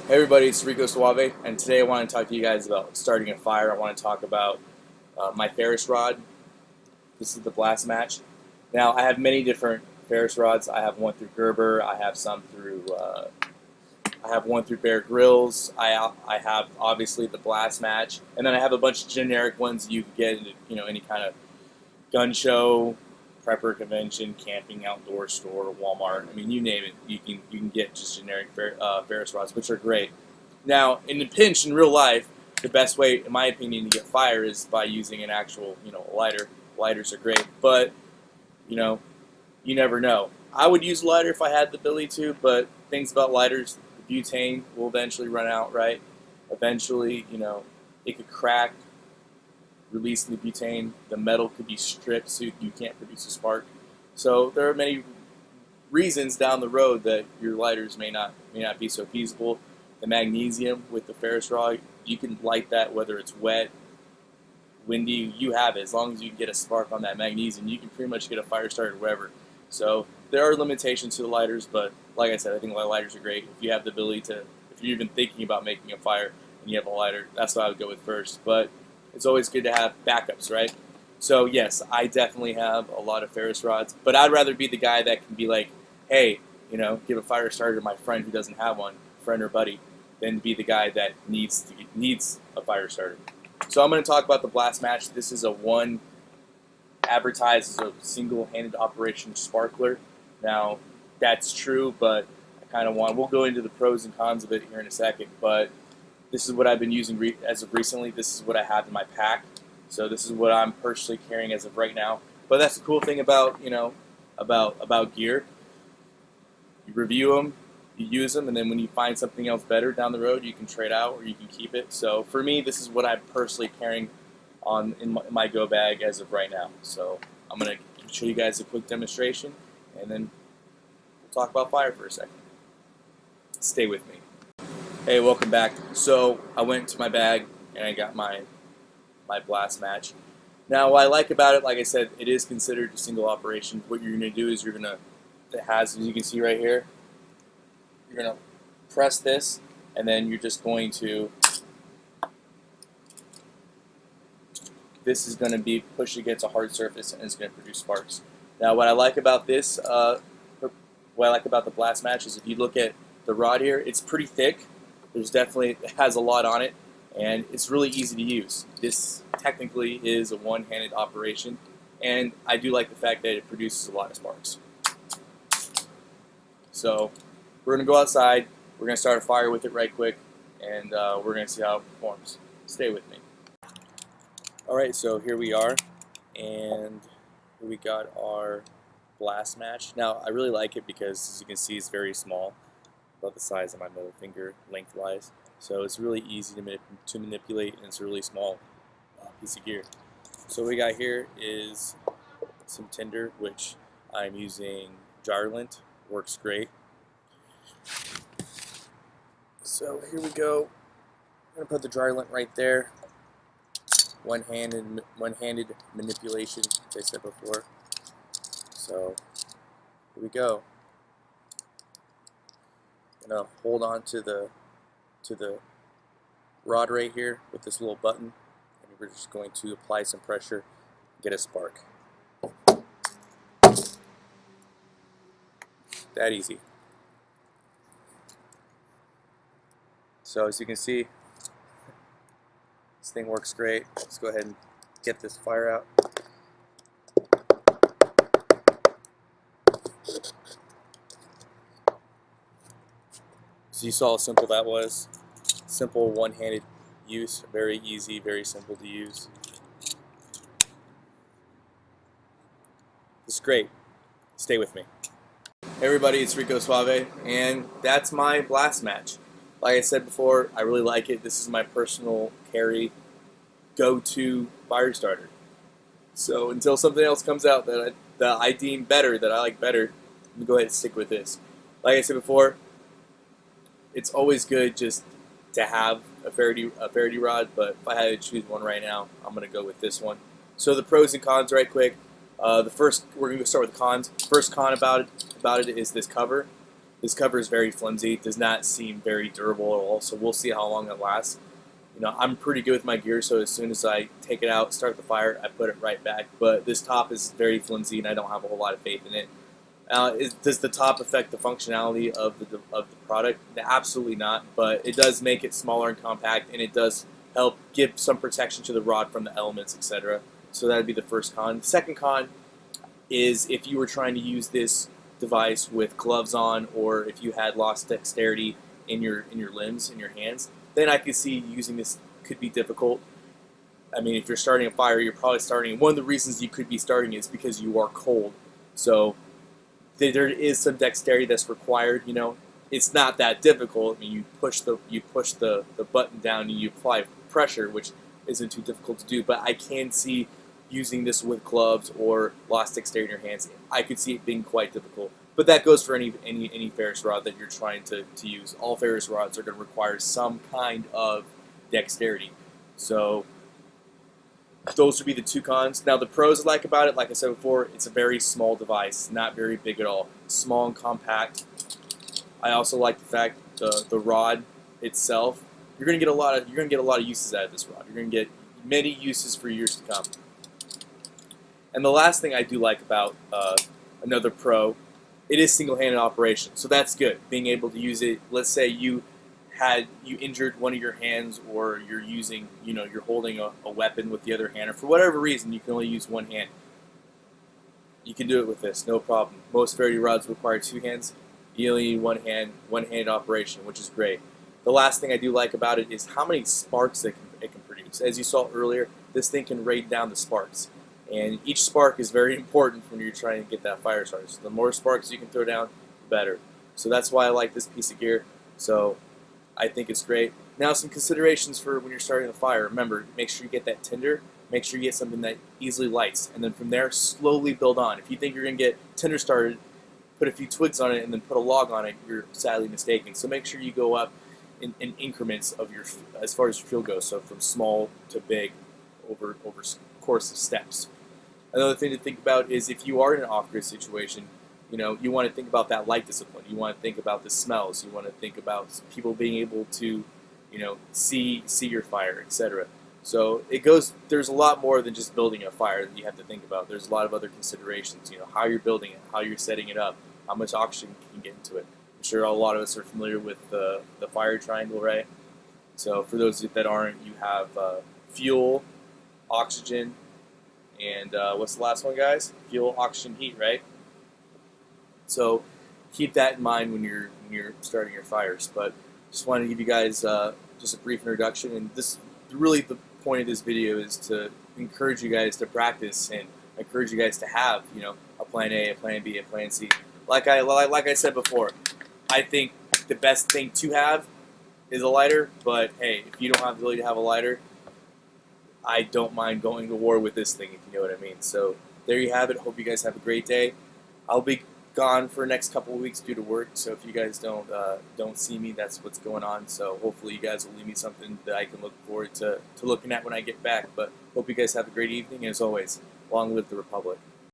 Hey everybody, it's Rico Suave, and today I want to talk to you guys about starting a fire. I want to talk about my Ferris rod. This is the Blastmatch. Now, I have many different Ferris rods. I have one through Gerber. I have some through. I have one through Bear Grylls. I have obviously the Blastmatch, and then I have a bunch of generic ones you can get into any kind of gun show, prepper convention, camping, outdoor store, Walmart. I mean, you name it, you can get just generic Ferris rods, which are great. Now, in the pinch, in real life, the best way, in my opinion, to get fire is by using an actual, lighter. Lighters are great, but you never know. I would use a lighter if I had the ability to, but things about lighters, the butane will eventually run out, right? Eventually, it could crack, releasing the butane. The metal could be stripped so you can't produce a spark. So there are many reasons down the road that your lighters may not be so feasible. The magnesium with the Ferris rod, you can light that whether it's wet, windy, you have it. As long as you can get a spark on that magnesium, you can pretty much get a fire started wherever. So there are limitations to the lighters, but like I said, I think lighters are great. If you have the ability to, if you're even thinking about making a fire and you have a lighter, that's what I would go with first. But it's always good to have backups, right? So yes, I definitely have a lot of Ferris rods, but I'd rather be the guy that can be like, hey, give a fire starter to my friend who doesn't have one, friend or buddy, than to be the guy that needs a fire starter. So I'm going to talk about the Blastmatch. This is advertised as a single-handed operation sparkler. Now, that's true, but we'll go into the pros and cons of it here in a second, but this is what I've been using as of recently. This is what I have in my pack. So this is what I'm personally carrying as of right now. But that's the cool thing about, about gear. You review them, you use them, and then when you find something else better down the road, you can trade out or you can keep it. So for me, this is what I'm personally carrying in my go bag as of right now. So I'm going to show you guys a quick demonstration, and then we'll talk about fire for a second. Stay with me. Hey, welcome back. So I went to my bag and I got my Blastmatch. Now, what I like about it, like I said, it is considered a single operation. What you're going to do is as you can see right here, you're going to press this, and then you're just going to, this is going to be pushed against a hard surface and it's going to produce sparks. Now, what I like about this, what I like about the Blastmatch is if you look at the rod here, it's pretty thick. It has a lot on it, and it's really easy to use. This technically is a one-handed operation, and I do like the fact that it produces a lot of sparks. So we're going to go outside, we're going to start a fire with it right quick, and we're going to see how it performs. Stay with me. Alright, so here we are, and we got our Blastmatch. Now, I really like it because, as you can see, it's very small, about the size of my middle finger lengthwise. So it's really easy to manipulate, and it's a really small piece of gear. So what we got here is some tinder, which I'm using Jarlint. Works great. So here we go. I'm going to put the Jarlint right there. One-handed manipulation, as I said before. So here we go. I'm going to hold on to the rod right here with this little button, and we're just going to apply some pressure, get a spark. That easy. So as you can see, this thing works great. Let's go ahead and get this fire out. So you saw how simple that was. Simple one-handed use, very easy, very simple to use. This is great. Stay with me. Hey everybody, it's Rico Suave, and that's my Blastmatch. Like I said before, I really like it. This is my personal carry, go-to fire starter. So until something else comes out that I deem better, that I like better, I'm going to go ahead and stick with this. Like I said before, it's always good just to have a Faraday rod, but if I had to choose one right now, I'm going to go with this one. So the pros and cons right quick. We're going to start with the cons. First con about it is this cover. This cover is very flimsy. It does not seem very durable at all, so we'll see how long it lasts. I'm pretty good with my gear, so as soon as I take it out, start the fire, I put it right back. But this top is very flimsy, and I don't have a whole lot of faith in it. Does the top affect the functionality of the product? Absolutely not, but it does make it smaller and compact, and it does help give some protection to the rod from the elements, etc. So that would be the first con. The second con is if you were trying to use this device with gloves on, or if you had lost dexterity in your limbs, in your hands, then I could see using this could be difficult. I mean, if you're starting a fire, you're probably starting. One of the reasons you could be starting is because you are cold. So there is some dexterity that's required. It's not that difficult. I mean, you push the button down and you apply pressure, which isn't too difficult to do. But I can see using this with gloves or lost dexterity in your hands. I could see it being quite difficult. But that goes for any ferrous rod that you're trying to use. All ferrous rods are going to require some kind of dexterity. So those would be the two cons. Now the pros I like about it, like I said before, it's a very small device, not very big at all. Small and compact. I also like the fact the rod itself. You're going to get a lot of uses out of this rod. You're going to get many uses for years to come. And the last thing I do like about another pro, it is single-handed operation, so that's good. Being able to use it. Let's say you injured one of your hands, or you're using, you're holding a weapon with the other hand, or for whatever reason you can only use one hand. You can do it with this, no problem. Most ferrity rods require two hands. You only need one-handed operation, which is great. The last thing I do like about it is how many sparks it can produce. As you saw earlier, this thing can rain down the sparks. And each spark is very important when you're trying to get that fire started. So the more sparks you can throw down, the better. So that's why I like this piece of gear. So I think it's great. Now some considerations for when you're starting a fire. Remember, make sure you get that tinder. Make sure you get something that easily lights. And then from there, slowly build on. If you think you're going to get tinder started, put a few twigs on it and then put a log on it, you're sadly mistaken. So make sure you go up in increments of as far as your fuel goes. So from small to big over course of steps. Another thing to think about is if you are in an off-grid situation, you want to think about that light discipline. You want to think about the smells. You want to think about people being able to, see your fire, etc. So there's a lot more than just building a fire that you have to think about. There's a lot of other considerations, how you're building it, how you're setting it up, how much oxygen you can get into it. I'm sure a lot of us are familiar with the fire triangle, right? So for those that aren't, you have fuel, oxygen, and what's the last one, guys? Fuel, oxygen, heat, right? So keep that in mind when you're starting your fires. But just wanted to give you guys just a brief introduction. And really the point of this video is to encourage you guys to practice and encourage you guys to have a plan A, a plan B, a plan C. Like I said before, I think the best thing to have is a lighter. But hey, if you don't have the ability to have a lighter, I don't mind going to war with this thing, if you know what I mean. So there you have it. Hope you guys have a great day. I'll be gone for the next couple of weeks due to work, so if you guys don't see me, that's what's going on. So hopefully you guys will leave me something that I can look forward to looking at when I get back. But hope you guys have a great evening, and as always, long live the Republic.